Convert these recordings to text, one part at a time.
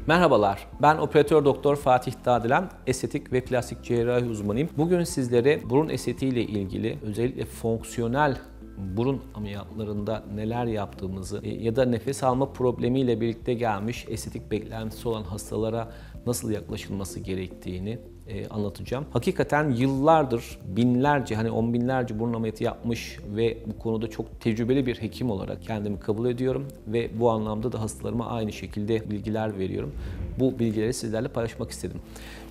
Merhabalar, ben operatör doktor Fatih Dağdilen, estetik ve plastik cerrahi uzmanıyım. Bugün sizlere burun estetiği ile ilgili özellikle fonksiyonel burun ameliyatlarında neler yaptığımızı ya da nefes alma problemiyle birlikte gelmiş estetik beklentisi olan hastalara nasıl yaklaşılması gerektiğini anlatacağım. Hakikaten yıllardır binlerce, on binlerce burun ameliyatı yapmış ve bu konuda çok tecrübeli bir hekim olarak kendimi kabul ediyorum ve bu anlamda da hastalarıma aynı şekilde bilgiler veriyorum. Bu bilgileri sizlerle paylaşmak istedim.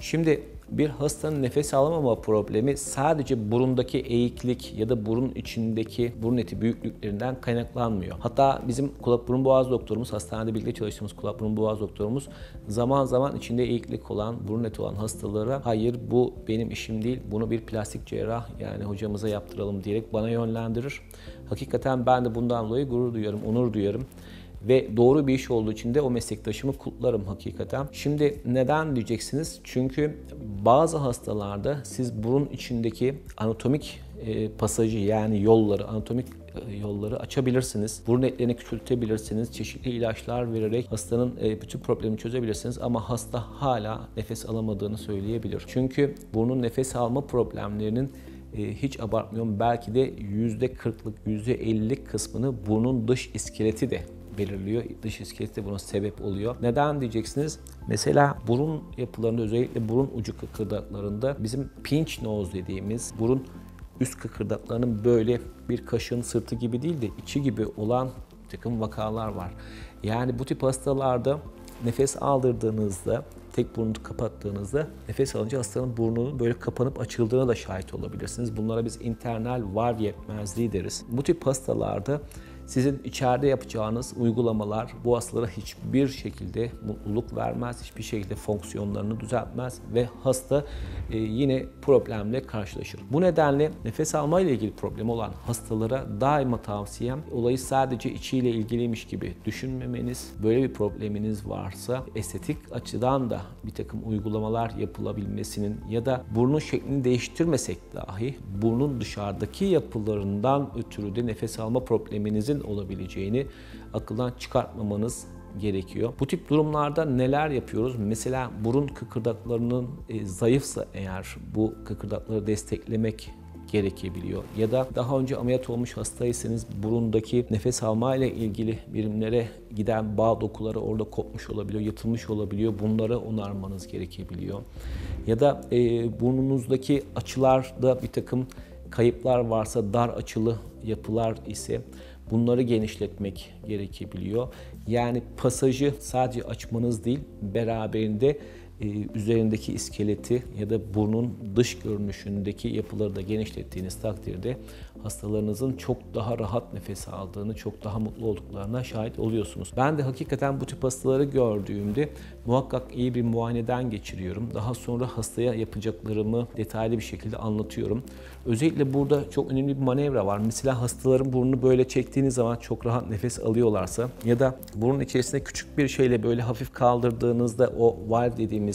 Şimdi bir hastanın nefes alamama problemi sadece burundaki eğiklik ya da burun içindeki burun eti büyüklüklerinden kaynaklanmıyor. Hatta bizim kulak burun boğaz doktorumuz, hastanede birlikte çalıştığımız kulak burun boğaz doktorumuz zaman zaman içinde eğiklik olan, burun eti olan hastalara hayır bu benim işim değil, bunu bir plastik cerrah yani hocamıza yaptıralım diyerek bana yönlendirir. Hakikaten ben de bundan dolayı gurur duyuyorum, onur duyuyorum. Ve doğru bir iş olduğu için de o meslektaşımı kutlarım hakikaten. Şimdi neden diyeceksiniz? Çünkü bazı hastalarda siz burun içindeki anatomik pasajı yani yolları, anatomik yolları açabilirsiniz. Burun etlerini küçültebilirsiniz. Çeşitli ilaçlar vererek hastanın bütün problemini çözebilirsiniz ama hasta hala nefes alamadığını söyleyebilir. Çünkü burnun nefes alma problemlerinin hiç abartmıyorum belki de %40'lık, %50'lik kısmını burnun dış iskeleti de belirliyor. Dış iskelet de buna sebep oluyor. Neden diyeceksiniz? Mesela burun yapılarında özellikle burun ucu kıkırdaklarında bizim pinch nose dediğimiz burun üst kıkırdaklarının böyle bir kaşığın sırtı gibi değil de içi gibi olan bir takım vakalar var. Yani bu tip hastalarda nefes aldırdığınızda tek burnu kapattığınızda nefes alınca hastanın burnunun böyle kapanıp açıldığına da şahit olabilirsiniz. Bunlara biz internal valv yetmezliği deriz. Bu tip hastalarda sizin içeride yapacağınız uygulamalar bu hastalara hiçbir şekilde mutluluk vermez, hiçbir şekilde fonksiyonlarını düzeltmez ve hasta yine problemle karşılaşır. Bu nedenle nefes alma ile ilgili problemi olan hastalara daima tavsiyem olayı sadece içiyle ilgiliymiş gibi düşünmemeniz. Böyle bir probleminiz varsa estetik açıdan da bir takım uygulamalar yapılabilmesinin ya da burnun şeklini değiştirmesek dahi burnun dışarıdaki yapılarından ötürü de nefes alma probleminizin olabileceğini akıldan çıkartmamanız gerekiyor. Bu tip durumlarda neler yapıyoruz? Mesela burun kıkırdaklarının zayıfsa eğer bu kıkırdakları desteklemek gerekebiliyor. Ya da daha önce ameliyat olmuş hastaysanız burundaki nefes alma ile ilgili birimlere giden bağ dokuları orada kopmuş olabiliyor, yırtılmış olabiliyor. Bunları onarmanız gerekebiliyor. Ya da burnunuzdaki açılarda bir takım kayıplar varsa, dar açılı yapılar ise bunları genişletmek gerekebiliyor. Yani pasajı sadece açmanız değil, beraberinde üzerindeki iskeleti ya da burnun dış görünüşündeki yapıları da genişlettiğiniz takdirde hastalarınızın çok daha rahat nefes aldığını, çok daha mutlu olduklarına şahit oluyorsunuz. Ben de hakikaten bu tip hastaları gördüğümde muhakkak iyi bir muayeneden geçiriyorum. Daha sonra hastaya yapacaklarımı detaylı bir şekilde anlatıyorum. Özellikle burada çok önemli bir manevra var. Mesela hastaların burnunu böyle çektiğiniz zaman çok rahat nefes alıyorlarsa ya da burnun içerisinde küçük bir şeyle böyle hafif kaldırdığınızda o valve dediğimiz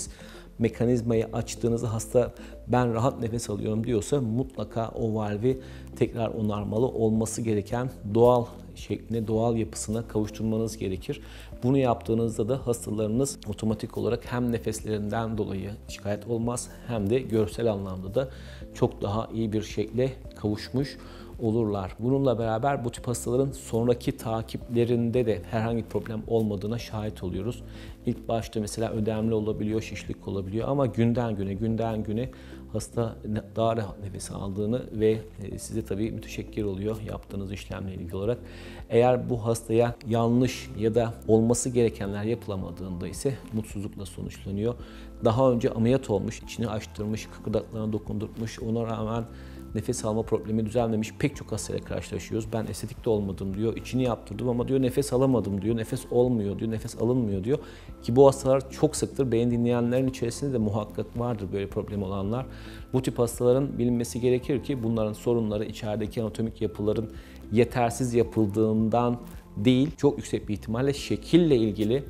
mekanizmayı açtığınızda hasta ben rahat nefes alıyorum diyorsa mutlaka o valvi tekrar onarmalı, olması gereken doğal şekline, doğal yapısına kavuşturmanız gerekir. Bunu yaptığınızda da hastalarınız otomatik olarak hem nefeslerinden dolayı şikayet olmaz hem de görsel anlamda da çok daha iyi bir şekle kavuşmuş olurlar. Bununla beraber bu tip hastaların sonraki takiplerinde de herhangi bir problem olmadığına şahit oluyoruz. İlk başta mesela ödemli olabiliyor, şişlik olabiliyor ama günden güne hasta daha rahat nefes aldığını ve size tabii müteşekkir oluyor yaptığınız işlemle ilgili olarak. Eğer bu hastaya yanlış ya da olması gerekenler yapılamadığında ise mutsuzlukla sonuçlanıyor. Daha önce ameliyat olmuş, içini açtırmış, kıkırdaklarına dokundurmuş, ona rağmen nefes alma problemi düzelmemiş pek çok hastayla karşılaşıyoruz. Ben estetikte olmadım diyor, içini yaptırdım ama diyor nefes alamadım diyor, nefes olmuyor diyor, nefes alınmıyor diyor. Ki bu hastalar çok sıktır. Beni dinleyenlerin içerisinde de muhakkak vardır böyle problem olanlar. Bu tip hastaların bilinmesi gerekir ki bunların sorunları içerideki anatomik yapıların yetersiz yapıldığından değil, çok yüksek bir ihtimalle şekille ilgili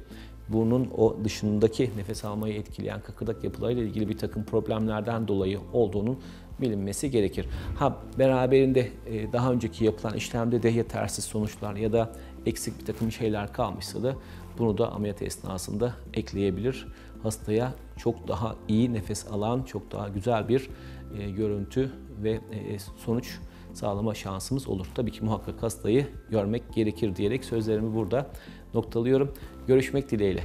burnun o dışındaki nefes almayı etkileyen kıkırdak yapılarıyla ilgili bir takım problemlerden dolayı olduğunun bilinmesi gerekir. Beraberinde daha önceki yapılan işlemde de yetersiz sonuçlar ya da eksik bir takım şeyler kalmışsa da bunu da ameliyat esnasında ekleyebilir. Hastaya çok daha iyi nefes alan, çok daha güzel bir görüntü ve sonuç sağlama şansımız olur. Tabii ki muhakkak hastayı görmek gerekir diyerek sözlerimi burada noktalıyorum. Görüşmek dileğiyle.